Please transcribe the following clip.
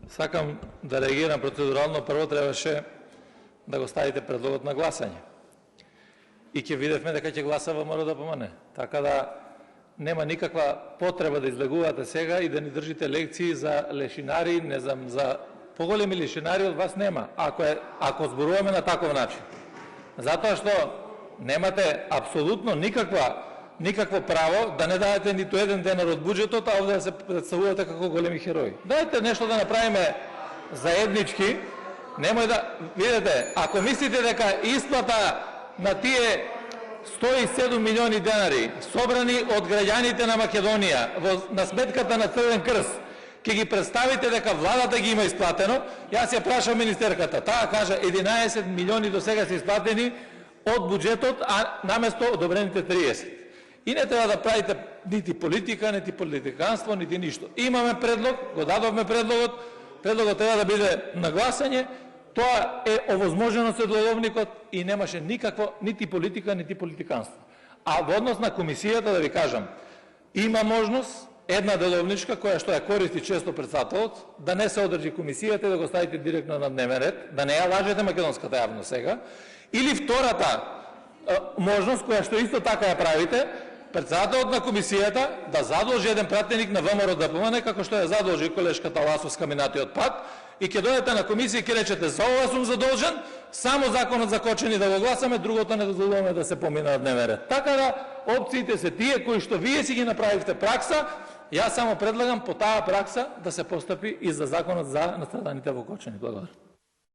Сакам да реагирам процедурално. Прво требаше да го ставите предлогот на гласање. И ќе видевме дека ќе гласа ВМРО ДПМН. Така да нема никаква потреба да излегувате сега и да ни држите лекции за лешинари, не знам, за поголеми лешинари од вас нема, ако зборуваме на таков начин. Затоа што немате апсолутно никакво право да не дадете ниту еден денар од буџетот, а овде да се представувате како големи херои. Дајте нешто да направиме заеднички. Немој да видите, ако мислите дека исплата на тие 107 милиони денари собрани од граѓаните на Македонија на сметката на Црвен крст, ќе ги представите дека владата ги има исплатено, јас ја прашам министерката, таа кажа 11 милиони до сега се исплатени од буџетот, а наместо одобрените 30. И не треба да правите нити политика, нити политиканство, нити ништо. Имаме предлог, го дадовме предлогот треба да биде на гласање, тоа е овозможено со деловникот и немаше никакво нити политика, нити политиканство. А во однос на комисијата да ви кажам, има можност една деловничка која што ја користи често председателот, да не се одржи комисијата и да го ставите директно на дневен ред, да не ја лажете македонската јавност сега, или втората можност која што исто така ја правите, председателот на комисијата да задолжи еден пратеник на ВМРО ДПМН, како што ја задолжи колешката Ласовска минатиот пат, и ќе дојдете на комисија и ќе речете за ова сум задолжен, само законот за кочени да го гласаме, другото не дозволуваме да се помине на дневен ред. Така да опциите се тие кои што вие си ги направивте пракса, јас само предлагам по таа пракса да се постапи и за законот за настраданите во кочени. Благодарам.